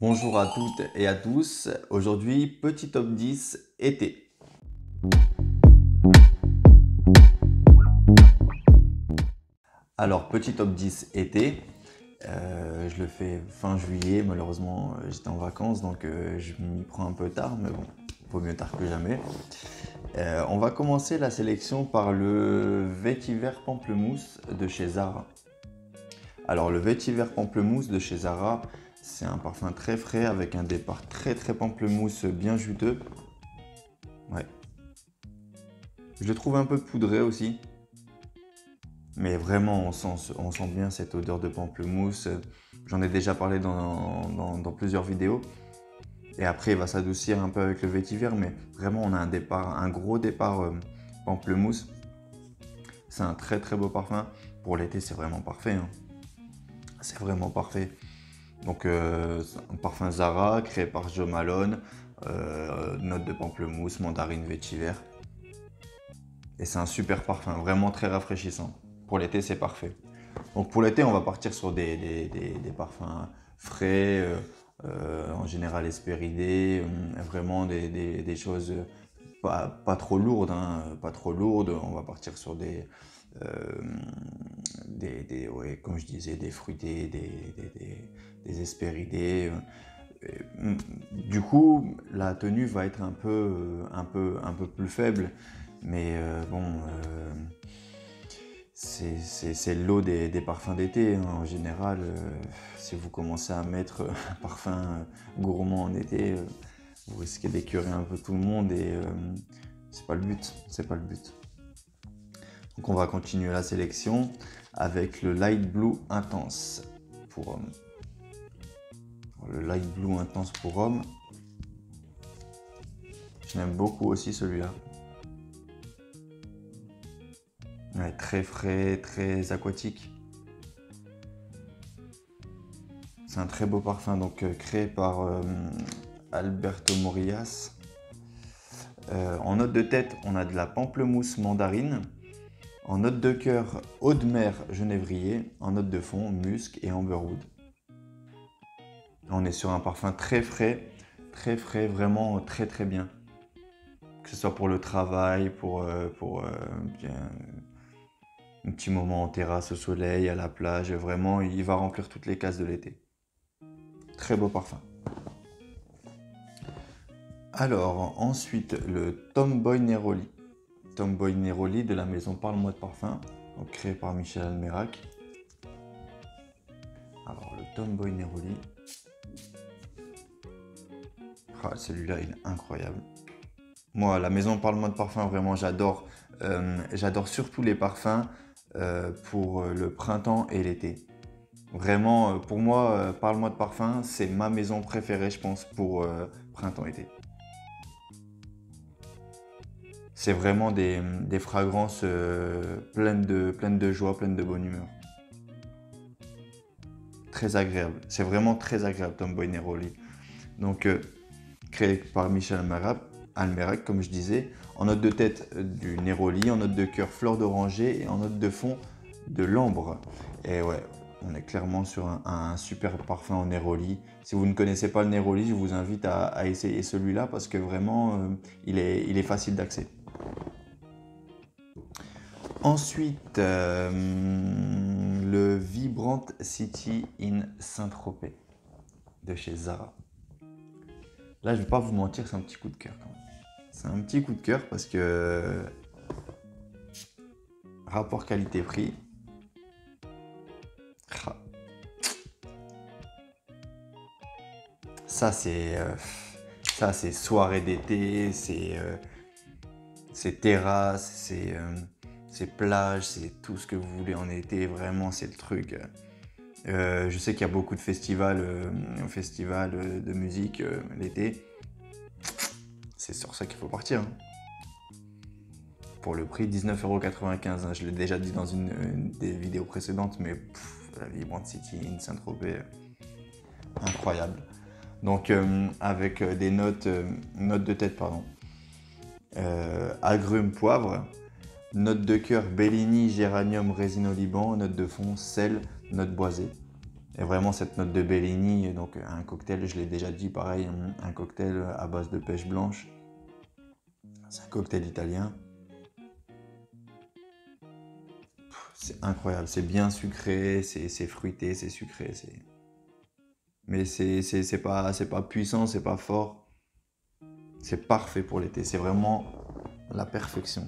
Bonjour à toutes et à tous. Aujourd'hui, petit top 10 été. Alors, petit top 10 été. Je le fais fin juillet. Malheureusement, j'étais en vacances, donc je m'y prends un peu tard, mais bon, vaut mieux tard que jamais. On va commencer la sélection par le vétiver pamplemousse de chez Zara. Alors, le vétiver pamplemousse de chez Zara, c'est un parfum très frais avec un départ très pamplemousse bien juteux. Ouais. Je le trouve un peu poudré aussi, mais vraiment on sent bien cette odeur de pamplemousse. J'en ai déjà parlé dans plusieurs vidéos. Et après il va s'adoucir un peu avec le vétiver, mais vraiment on a un gros départ pamplemousse. C'est un très beau parfum. Pour l'été c'est vraiment parfait, hein. C'est vraiment parfait. Donc c'est un parfum Zara créé par Jo Malone, note de pamplemousse, mandarine, vétiver. Et c'est un super parfum, vraiment très rafraîchissant. Pour l'été, c'est parfait. Donc pour l'été, on va partir sur des parfums frais, en général espéridés, vraiment des choses pas trop lourdes, hein, pas trop lourdes. On va partir sur euh, ouais, comme je disais, des fruités, des espéridés. Du coup, la tenue va être un peu plus faible, mais bon, c'est le lot des parfums d'été, hein. En général, si vous commencez à mettre un parfum gourmand en été, vous risquez d'écœurer un peu tout le monde et c'est pas le but, c'est pas le but. Donc on va continuer la sélection avec le Light Blue Intense pour homme. Le Light Blue Intense pour homme, je l'aime beaucoup aussi celui-là. Ouais, très frais, très aquatique. C'est un très beau parfum, donc créé par Alberto Morillas. En note de tête, on a de la pamplemousse mandarine. En note de cœur, eau de mer genévrier. En note de fond, musc et amberwood. On est sur un parfum très frais, vraiment très bien. Que ce soit pour le travail, pour un petit moment en terrasse au soleil, à la plage, vraiment, il va remplir toutes les cases de l'été. Très beau parfum. Alors, ensuite, le Tomboy Neroli. Tomboy Neroli de la maison Parle-moi de Parfum, donc créé par Michel Almerac. Alors, le Tomboy Neroli. Ah, celui-là, il est incroyable. Moi, la maison Parle-moi de Parfum, vraiment, j'adore. J'adore surtout les parfums pour le printemps et l'été. Vraiment, pour moi, Parle-moi de Parfum, c'est ma maison préférée, je pense, pour printemps-été. C'est vraiment des fragrances pleines de joie, pleines de bonne humeur. Très agréable. C'est vraiment très agréable, Tomboy Neroli. Donc, créé par Michel Almerac, comme je disais. En note de tête du Neroli, en note de cœur fleur d'oranger et en note de fond de l'ambre. Et ouais, on est clairement sur un super parfum en Neroli. Si vous ne connaissez pas le Neroli, je vous invite à essayer celui-là parce que vraiment, il est facile d'accès. Ensuite, le Vibrant City in Saint-Tropez de chez Zara. Là, je ne vais pas vous mentir, c'est un petit coup de cœur quand même. C'est un petit coup de cœur parce que rapport qualité-prix. Ça, c'est soirée d'été, c'est terrasse, c'est plage, c'est tout ce que vous voulez en été. Vraiment, c'est le truc. Je sais qu'il y a beaucoup de festivals de musique l'été. C'est sur ça qu'il faut partir, hein. Pour le prix 19,95 €, hein. Je l'ai déjà dit dans une des vidéos précédentes, mais la Vibrant City in Saint-Tropez, incroyable. Donc avec des notes de tête, pardon. Agrumes, poivre. Note de cœur Bellini, géranium, résine au Liban. Note de fond sel, note boisée. Et vraiment cette note de Bellini, donc un cocktail, je l'ai déjà dit, pareil, un cocktail à base de pêche blanche. C'est un cocktail italien. C'est incroyable, c'est bien sucré, c'est fruité, c'est sucré, mais c'est pas puissant, c'est pas fort. C'est parfait pour l'été, c'est vraiment la perfection.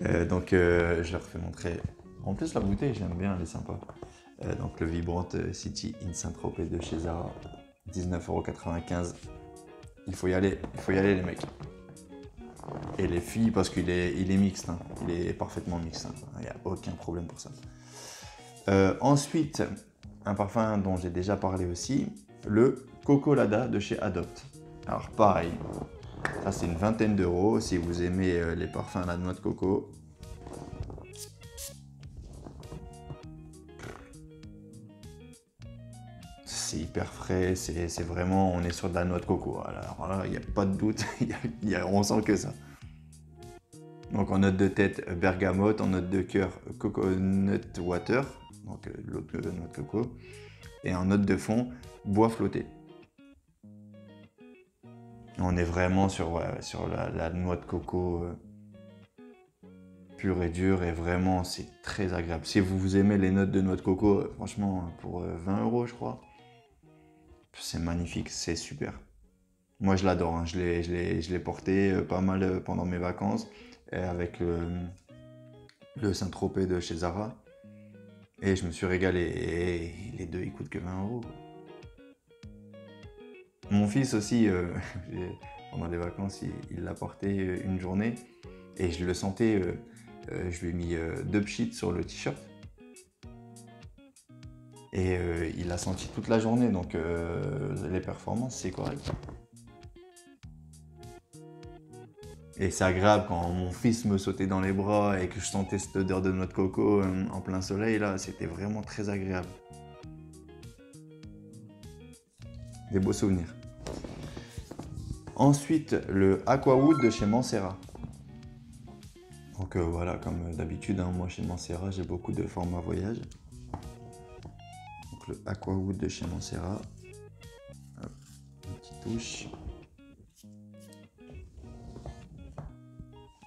Je leur fais montrer. En plus, la bouteille, j'aime bien, elle est sympa. Donc le Vibrant City in Saint-Tropez de chez Zara, 19,95 €. Il faut y aller les mecs. Et les filles, parce qu'il est, il est mixte, hein. Il est parfaitement mixte, hein. Il n'y a aucun problème pour ça. Ensuite, un parfum dont j'ai déjà parlé aussi, le Cocolada de chez Adopt. Alors pareil, ça c'est une vingtaine d'euros si vous aimez les parfums à la noix de coco. C'est hyper frais, c'est vraiment, on est sur de la noix de coco. Alors là, il n'y a pas de doute, on sent que ça. Donc en note de tête, bergamote, en note de cœur, coconut water, donc l'autre noix de coco, et en note de fond, bois flotté. On est vraiment sur la noix de coco pure et dure, et vraiment c'est très agréable. Si vous aimez les notes de noix de coco, franchement pour 20 € je crois, c'est magnifique, c'est super. Moi je l'adore, hein. Je l'ai porté pas mal pendant mes vacances avec le Saint-Tropez de chez Zara, et je me suis régalé, et les deux ils coûtent que 20 €. Mon fils aussi, pendant les vacances, il l'a porté une journée, et je le sentais, je lui ai mis 2 pchits sur le t-shirt, et il l'a senti toute la journée, donc les performances c'est correct. Et c'est agréable quand mon fils me sautait dans les bras et que je sentais cette odeur de noix de coco en plein soleil, là, c'était vraiment très agréable. Des beaux souvenirs. Ensuite, le Aquawood de chez Mancera. Donc voilà, comme d'habitude, hein, moi chez Mancera, j'ai beaucoup de formats voyage. Donc le Aquawood de chez Mancera. Hop, une petite touche.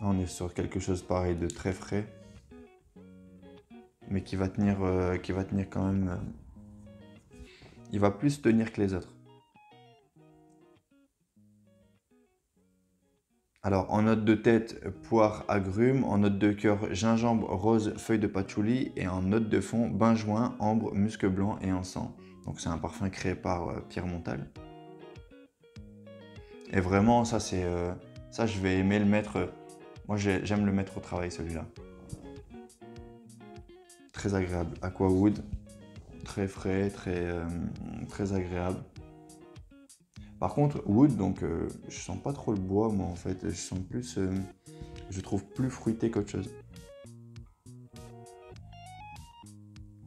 Là, on est sur quelque chose pareil de très frais, mais qui va tenir quand même. Il va plus tenir que les autres. Alors, en note de tête, poire, agrumes. En note de cœur, gingembre, rose, feuille de patchouli. Et en note de fond, benjoin, ambre, musc blanc et encens. Donc, c'est un parfum créé par Pierre Montal. Et vraiment, ça, je vais aimer le mettre. Moi, j'aime le mettre au travail, celui-là. Très agréable. Aquawood, très frais, très agréable. Par contre, wood, donc je sens pas trop le bois, moi en fait. Je sens plus, je trouve plus fruité qu'autre chose.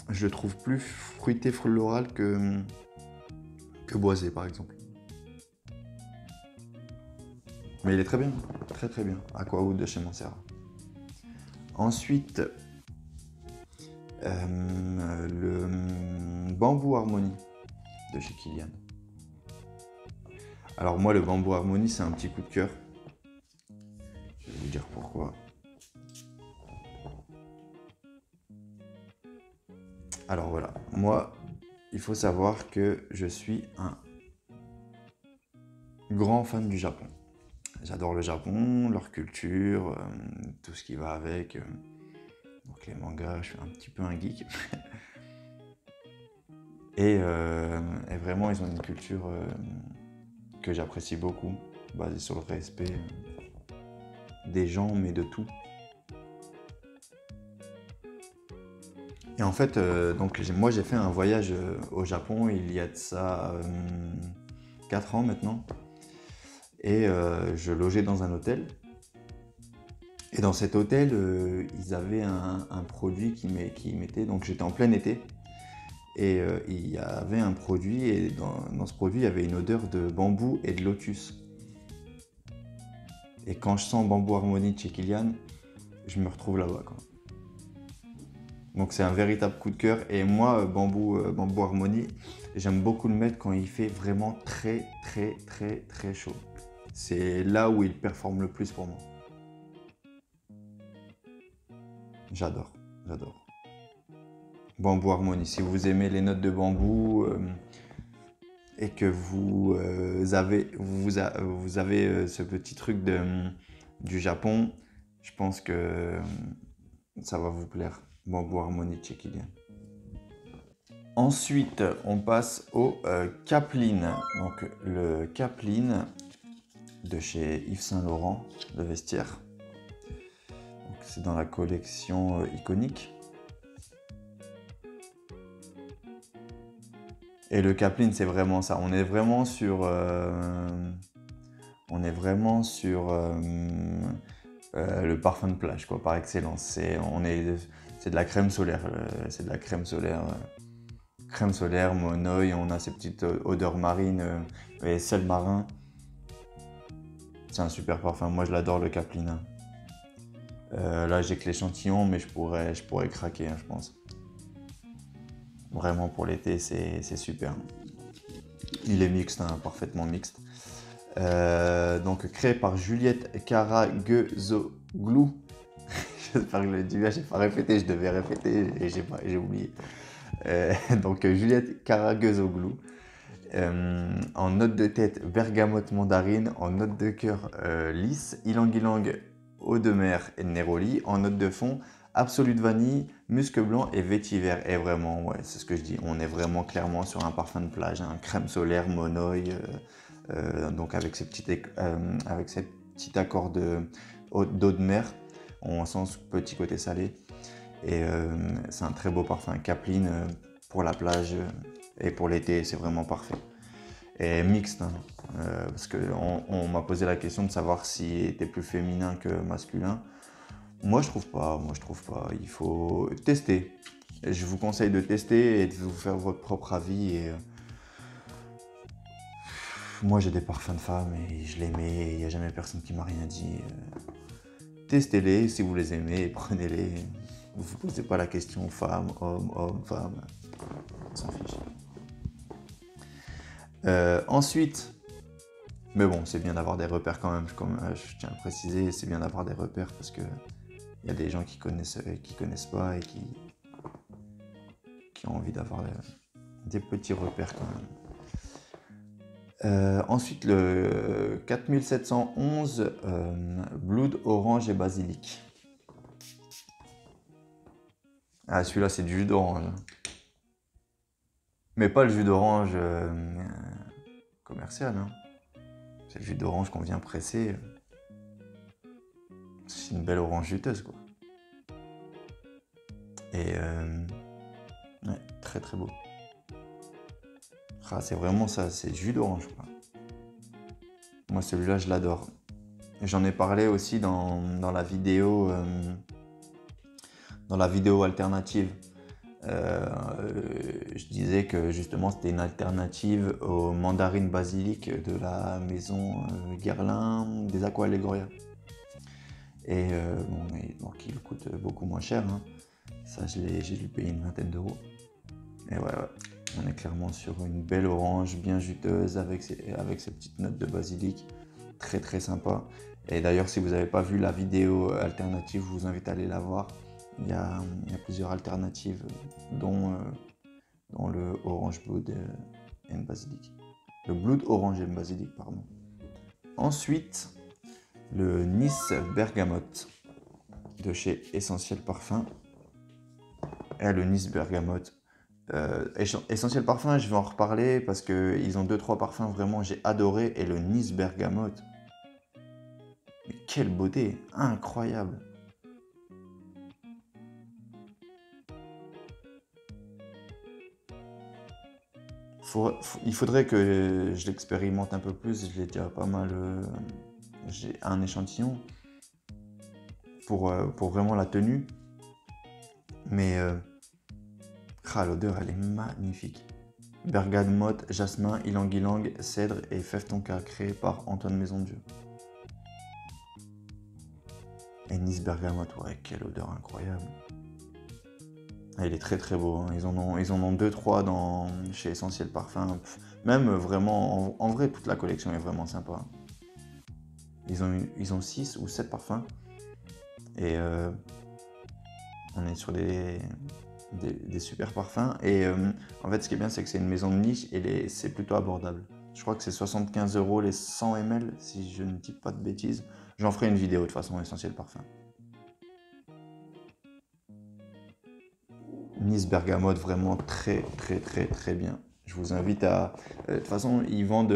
Je trouve plus fruité floral que boisé, par exemple. Mais il est très bien, très bien. Aquawood de chez Mancera. Ensuite, le Bamboo Harmony de chez Kilian. Alors moi, le Bamboo Harmony, c'est un petit coup de cœur. Je vais vous dire pourquoi. Alors voilà, moi, il faut savoir que je suis un grand fan du Japon. J'adore le Japon, leur culture, tout ce qui va avec. Donc les mangas, je suis un petit peu un geek. Et vraiment, ils ont une culture que j'apprécie beaucoup, basée sur le respect des gens, mais de tout. Et en fait, moi j'ai fait un voyage au Japon il y a de ça 4 ans maintenant. Et je logeais dans un hôtel. Et dans cet hôtel, ils avaient un produit qui mettait, donc j'étais en plein été. Et il y avait un produit, et dans ce produit, il y avait une odeur de bambou et de lotus. Et quand je sens Bamboo Harmony de chez Kilian, je me retrouve là-bas, quoi. Donc c'est un véritable coup de cœur. Et moi, Bamboo Harmonie, j'aime beaucoup le mettre quand il fait vraiment très chaud. C'est là où il performe le plus pour moi. J'adore, j'adore. Bamboo Harmonie, si vous aimez les notes de bambou et que vous avez ce petit truc du Japon, je pense que ça va vous plaire. Bamboo Harmonie, check-il bien. Ensuite, on passe au Capeline. Donc le Capeline de chez Yves Saint Laurent, de vestiaire. C'est dans la collection iconique. Et le Capeline, c'est vraiment ça. On est vraiment sur le parfum de plage, quoi, par excellence. C'est de la crème solaire. C'est de la crème solaire. Crème solaire, monoï. On a ces petites odeurs marines et sel marin. C'est un super parfum. Moi, je l'adore, le Capeline. Là, j'ai que l'échantillon, mais je pourrais craquer, hein, je pense. Vraiment, pour l'été, c'est super. Il est mixte, hein, parfaitement mixte. Donc, créé par Juliette Karagezoglou. J'espère que je l'ai dit bien, j'ai pas répété, je devais répéter et j'ai oublié. Donc, Juliette Karagezoglou. En note de tête, bergamote mandarine. En note de cœur, lisse, ylang-ylang, eau de mer et néroli. En note de fond, absolute vanille, musc blanc et vétiver. Et vraiment, ouais, c'est ce que je dis. On est vraiment clairement sur un parfum de plage, un crème solaire, monoï. Donc avec ces petits accords d'eau de mer, on sent ce petit côté salé. Et c'est un très beau parfum. Capeline pour la plage et pour l'été, c'est vraiment parfait. Et mixte, hein, parce qu'on m'a posé la question de savoir s'il était plus féminin que masculin. Moi je trouve pas, il faut tester. Je vous conseille de tester et de vous faire votre propre avis. Et, moi j'ai des parfums de femmes et je les mets, il n'y a jamais personne qui m'a rien dit. Testez-les si vous les aimez, prenez-les. Ne vous posez pas la question femme, homme, femme. On s'en fiche. Ensuite, mais bon, c'est bien d'avoir des repères quand même, comme je tiens à le préciser, c'est bien d'avoir des repères parce que il y a des gens qui connaissent pas et qui ont envie d'avoir des petits repères quand même. Ensuite, le 4711 Blood Orange et Basilic. Ah, celui-là, c'est du jus d'orange. Mais pas le jus d'orange commercial. Hein. C'est le jus d'orange qu'on vient presser. C'est une belle orange juteuse, quoi. Et ouais, très très beau. Ah, c'est vraiment ça, c'est jus d'orange, quoi. Moi, celui-là, je l'adore. J'en ai parlé aussi dans la vidéo alternative. Je disais que justement c'était une alternative aux mandarines basilic de la maison Guerlain des Aqua Allegoria. Et donc il coûte beaucoup moins cher. Hein. Ça, j'ai dû payer une vingtaine d'euros. Et ouais, on est clairement sur une belle orange bien juteuse avec ses petites notes de basilic. Très très sympa. Et d'ailleurs, si vous n'avez pas vu la vidéo alternative, je vous invite à aller la voir. Il y a plusieurs alternatives, dont le Orange Blood and Basilic. Le Blood Orange and Basilic, pardon. Ensuite, le Nice Bergamote de chez Essentiel Parfum. Et le Nice Bergamote. Essentiel Parfum, je vais en reparler parce qu'ils ont 2-3 parfums vraiment j'ai adoré. Et le Nice Bergamote. Mais quelle beauté, incroyable! Il faudrait que je l'expérimente un peu plus, je l'ai déjà pas mal... j'ai un échantillon pour vraiment la tenue. Mais l'odeur, elle est magnifique. Bergamote, jasmin, ylang-ylang, cèdre et fève tonka, créé par Antoine Maisondieu. Et Nice Bergamote, ouais, quelle odeur incroyable. Ah, il est très très beau, hein. Ils en ont 2-3 chez Essentiel Parfum. Même vraiment, en vrai, toute la collection est vraiment sympa. Ils ont 6 ou 7 parfums. Et on est sur des super parfums. Et en fait, ce qui est bien, c'est que c'est une maison de niche et c'est plutôt abordable. Je crois que c'est 75 € les 100 ml, si je ne dis pas de bêtises. J'en ferai une vidéo de toute façon, Essentiel Parfum. Nice Bergamote, vraiment très très très très bien. Je vous invite à... de toute façon, ils vendent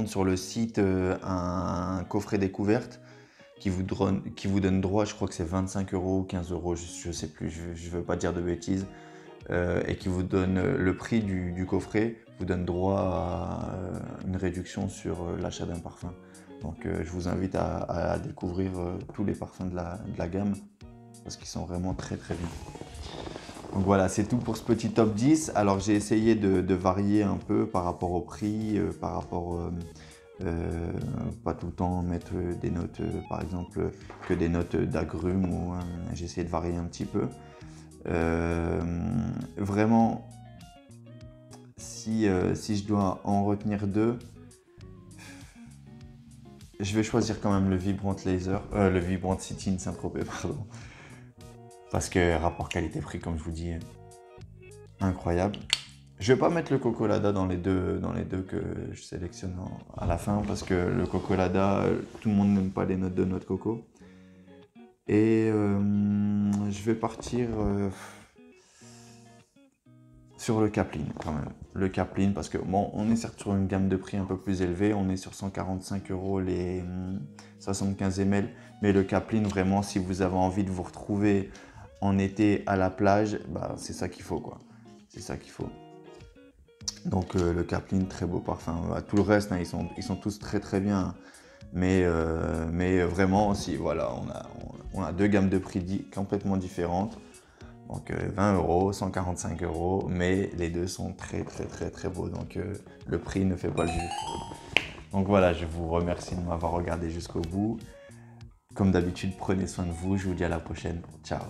sur le site un coffret découverte qui vous donne droit, je crois que c'est 25 € ou 15 €, je sais plus, je veux pas dire de bêtises, et qui vous donne le prix du coffret, vous donne droit à une réduction sur l'achat d'un parfum. Donc je vous invite à découvrir tous les parfums de la gamme, parce qu'ils sont vraiment très très bien. Donc voilà, c'est tout pour ce petit top 10. Alors j'ai essayé de varier un peu par rapport au prix, par rapport... pas tout le temps mettre des notes, par exemple, que des notes d'agrumes, ou j'ai essayé de varier un petit peu. Vraiment, si je dois en retenir deux, je vais choisir quand même le Vibrant Laser, le Vibrant City Saint-Tropez, pardon. Parce que rapport qualité-prix, comme je vous dis, incroyable. Je vais pas mettre le Cocolada dans les deux que je sélectionne à la fin, parce que le Cocolada, tout le monde n'aime pas les notes de noix de coco. Et je vais partir sur le Caplin quand même. Le Caplin, parce que bon, on est certes sur une gamme de prix un peu plus élevée, on est sur 145 € les 75 ml, mais le Caplin, vraiment, si vous avez envie de vous retrouver en été à la plage, bah, c'est ça qu'il faut, quoi. C'est ça qu'il faut. Donc le Caplin, très beau parfum. Tout le reste, hein, ils sont tous très très bien. Mais vraiment aussi, voilà, on a deux gammes de prix complètement différentes. Donc 20 €, 145 €, mais les deux sont très très très très beaux. Donc le prix ne fait pas le juge. Donc voilà, je vous remercie de m'avoir regardé jusqu'au bout. Comme d'habitude, prenez soin de vous. Je vous dis à la prochaine. Ciao.